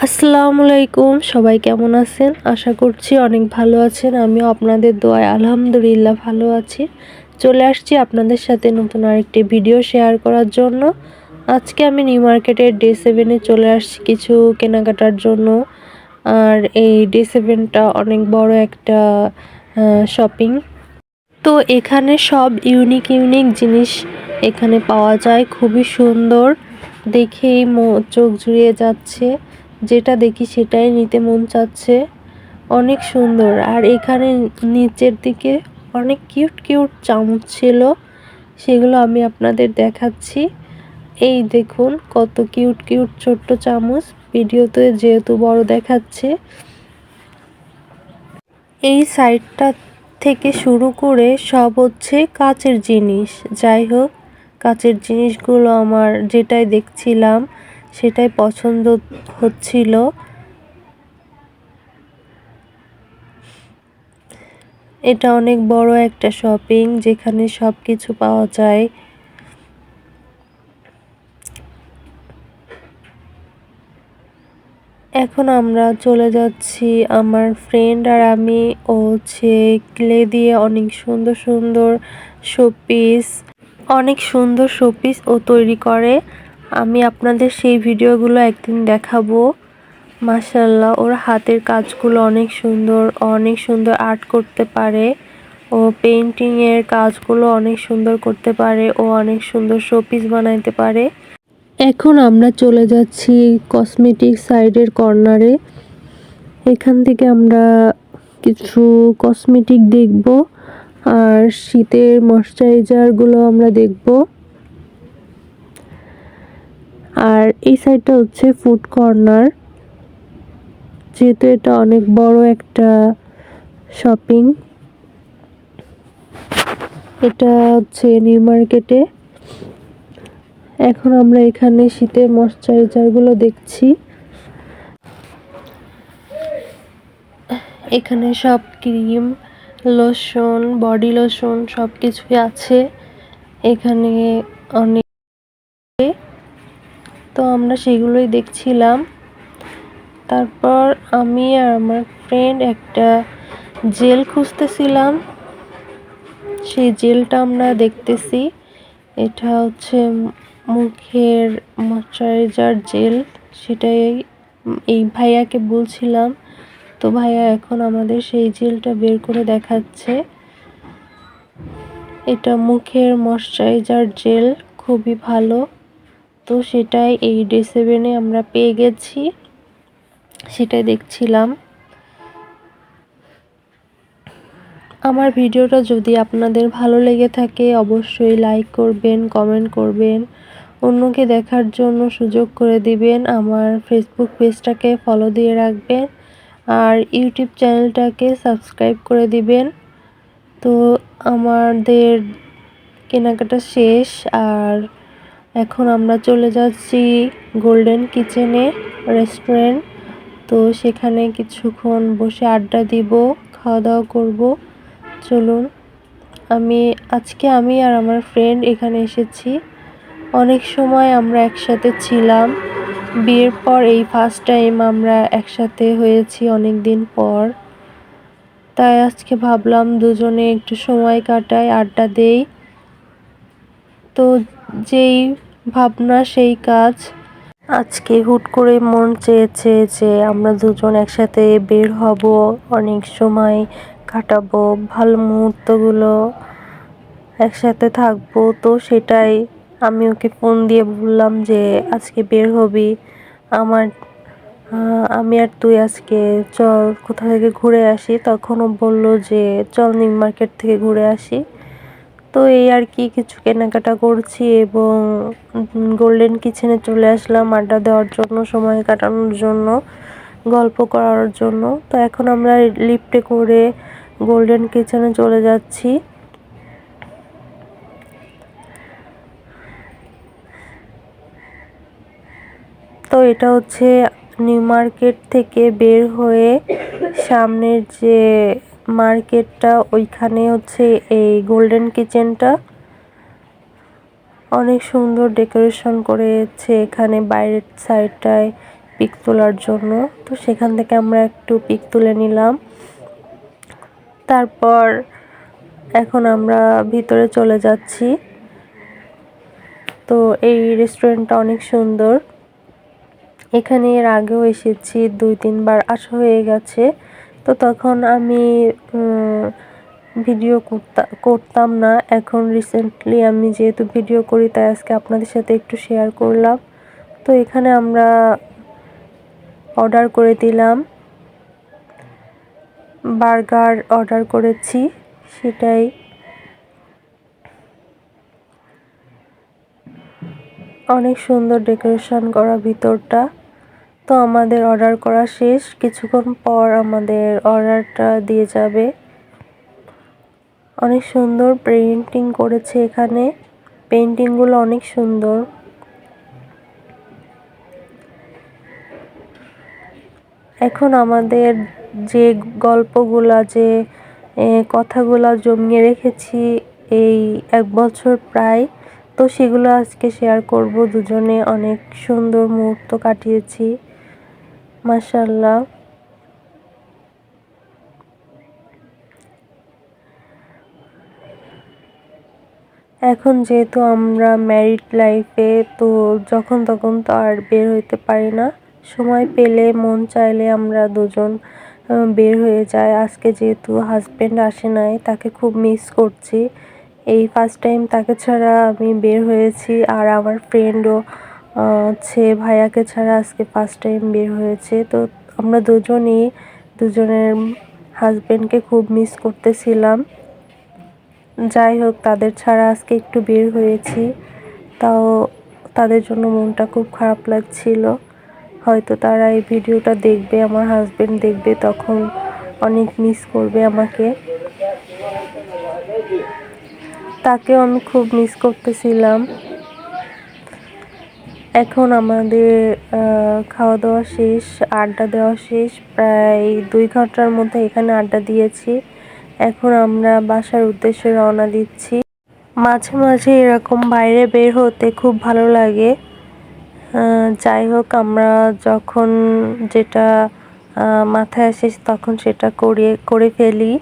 আসসালামু আলাইকুম, সবাই কেমন আছেন? আশা করছি অনেক ভালো আছেন। আমিও আপনাদের দোয়ায় আলহামদুলিল্লাহ ভালো আছি। চলে আসছি আপনাদের সাথে নতুন আরেকটি ভিডিও শেয়ার করার জন্য। আজকে আমি নিউ মার্কেটের ডে 7 এ চলে আসছি কিছু কেনাকাটার জন্য। আর এই ডে 7 টা অনেক বড় একটা শপিং। তো এখানে সব ইউনিক জিনিস এখানে পাওয়া যায়, খুবই সুন্দর, দেখেই চোখ জুড়িয়ে যাচ্ছে। যেটা দেখি সেটাই নিতে মন চাচ্ছে, অনেক সুন্দর। আর এখানে নিচের দিকে অনেক কিউট চামচ ছিল, সেগুলো আমি আপনাদের দেখাচ্ছি। এই দেখুন কত কিউট ছোট্ট চামচ, ভিডিওতে যেহেতু বড় দেখাচ্ছে। এই সাইডটা থেকে শুরু করে সব হচ্ছে কাচের জিনিস। যাই হোক, কাচের জিনিসগুলো আমার যেটাই দেখছিলাম সেটাই পছন্দ হচ্ছিল। এটা অনেক বড় একটা শপিং, যেখানে সব কিছু পাওয়া যায়। এখন আমরা চলে যাচ্ছি, আমার ফ্রেন্ড আর আমি, ও হচ্ছে ক্লে দিয়ে অনেক সুন্দর শোপিস ও তৈরি করে। আমি আপনাদের সেই ভিডিওগুলো একদিন দেখাবো। মাশাআল্লাহ, ওর হাতের কাজগুলো অনেক সুন্দর আর্ট করতে পারে। ও পেইন্টিং এর কাজগুলো অনেক সুন্দর করতে পারে, ও অনেক সুন্দর শোপিস বানাইতে পারে। এখন আমরা চলে যাচ্ছি কসমেটিক সাইডের কর্নারে। এখান থেকে আমরা কিছু কসমেটিক দেখব, আর শীতের ময়শ্চারাইজারগুলো আমরা দেখব। আর এই সাইডটা হচ্ছে ফুড কর্নার, যেহেতু এটা অনেক বড় একটা শপিং। এটা হচ্ছে নিউ মার্কেটে। এখন আমরা এখানে শীতের ময়শ্চারাইজারগুলো দেখছি। এখানে সব ক্রিম, লোশন, বডি লোশন সব কিছুই আছে এখানে অনেক। তো আমরা সেগুলোই দেখছিলাম। তারপর আমি আর আমার ফ্রেন্ড একটা জেল খুঁজতেছিলাম, সেই জেলটা আমরা দেখতেছি। এটা হচ্ছে মুখের ময়শ্চারাইজার জেল, সেটাই এই ভাইয়াকে বলছিলাম। তো ভাইয়া এখন আমাদের সেই জেলটা বের করে দেখাচ্ছে। এটা মুখের ময়শ্চারাইজার জেল, খুবই ভালো। তো সেটাই এই ডে 7 এ আমরা পেয়ে গেছি, সেটাই দেখছিলাম। আমার ভিডিওটা যদি আপনাদের ভালো লেগে থাকে অবশ্যই লাইক করবেন, কমেন্ট করবেন, অন্যকে দেখার জন্য সুযোগ করে দিবেন। আমার ফেসবুক পেজটাকে ফলো দিয়ে রাখবেন, আর ইউটিউব চ্যানেলটাকে সাবস্ক্রাইব করে দিবেন। তো আমাদের কেনাকাটা শেষ, আর এখন আমরা চলে যাচ্ছি গোল্ডেন কিচেনে রেস্টুরেন্ট। তো সেখানে কিছুক্ষণ বসে আড্ডা দিব, খাওয়া দাওয়া করব। চলুন, আজকে আমি আর আমার ফ্রেন্ড এখানে এসেছি। অনেক সময় আমরা একসাথে ছিলাম, বিয়ের পর এই ফার্স্ট টাইম আমরা একসাথে হয়েছি অনেক দিন পর। তাই আজকে ভাবলাম দুজনে একটু সময় কাটাই, আড্ডা দেই। তো যেই ভাবনা সেই কাজ। আজকে হুট করে মন চেয়েছে যে আমরা দুজন একসাথে বের হব, অনেক সময় কাটাবো, ভালো মুহূর্তগুলো একসাথে থাকবো। তো সেটাই আমি ওকে ফোন দিয়ে বললাম যে আজকে বের হবি, আমি আর তুই আজকে চল কোথা থেকে ঘুরে আসি। তখন ও বললো যে চল নিউ মার্কেট থেকে ঘুরে আসি। তো এই আর কি, কিছু কেনাকাটা করছি এবং গোল্ডেন কিচেনে চলে আসলাম আড্ডা দেওয়ার জন্য, সময় কাটানোর জন্য, গল্প করার জন্য। তো এখন আমরা লিফটে করে গোল্ডেন কিচেনে চলে যাচ্ছি। তো এটা হচ্ছে নিউ মার্কেট থেকে বের হয়ে সামনের যে মার্কেটটা, ওইখানে হচ্ছে এই গোল্ডেন কিচেনটা। অনেক সুন্দর ডেকোরেশন করেছে এখানে, বাইরের সাইডটায় পিক তোলার জন্য। তো সেখান থেকে আমরা একটু পিক তুলে নিলাম। তারপর এখন আমরা ভিতরে চলে যাচ্ছি। তো এই রেস্টুরেন্টটা অনেক সুন্দর। এখানে এর আগেও এসেছি, 2-3 বার আসা হয়ে গেছে। তো তখন আমি ভিডিও করতাম না। এখন রিসেন্টলি আমি যেহেতু ভিডিও করি, তাই আজকে আপনাদের সাথে একটু শেয়ার করলাম। তো এখানে আমরা অর্ডার করে দিলাম, বার্গার অর্ডার করেছি, সেটাই। অনেক সুন্দর ডেকোরেশন করা ভিতরটা। তো আমাদের অর্ডার করা শেষ, কিছুক্ষণ পর আমাদের অর্ডারটা দিয়ে যাবে। অনেক সুন্দর পেইন্টিং করেছে এখানে, পেইন্টিংগুলো অনেক সুন্দর। এখন আমাদের যে গল্পগুলা, যে কথাগুলা জমিয়ে রেখেছি এই 1 বছর প্রায়, তো সেগুলো আজকে শেয়ার করব। দুজনে অনেক সুন্দর মুহূর্ত কাটিয়েছি, মাশাআল্লাহ। এখন যেহেতু আমরা ম্যারিড লাইফে, তো যখন তখন তো আর বের হইতে পারি না। সময় পেলে, মন চাইলে আমরা দুজন বের হয়ে যাই। আজকে যেহেতু হাজবেন্ড আসে নাই, তাকে খুব মিস করছি। এই ফার্স্ট টাইম তাকে ছাড়া আমি বের হয়েছি। আর আমার ফ্রেন্ডও হচ্ছে ভাইয়াকে ছাড়া আজকে ফার্স্ট টাইম বের হয়েছে। তো আমরা দুজনের হাজবেন্ডকে খুব মিস করতেছিলাম। যাই হোক, তাদের ছাড়া আজকে একটু বের হয়েছি, তাও তাদের জন্য মনটা খুব খারাপ লাগছিল। হয়তো তারা এই ভিডিওটা দেখবে, আমার হাজবেন্ড দেখবে, তখন অনেক মিস করবে আমাকে। তাকেও আমি খুব মিস করতেছিলাম। এখন আমাদের খাওয়া দাওয়া শেষ, আড্ডা দেওয়া শেষ। প্রায় 2 ঘন্টার মধ্যে এখানে আড্ডা দিয়েছি। এখন আমরা বাসার উদ্দেশ্যে রওনা দিচ্ছি। মাঝে মাঝে এরকম বাইরে বের হতে খুব ভালো লাগে। যাই হোক, আমরা যখন যেটা মাথায় আসে তখন সেটা করে ফেলি।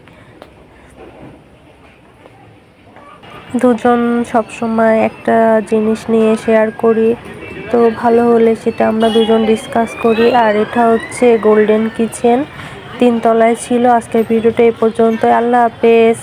দুজন সবসময় একটা জিনিস নিয়ে শেয়ার করি, তো ভালো হলে সেটা আমরা দুজন ডিসকাস করি। আর এটা হচ্ছে গোল্ডেন কিচেন, 3 তলায় ছিল। আজকের ভিডিওটা এই পর্যন্ত। আল্লাহ হাফেজ।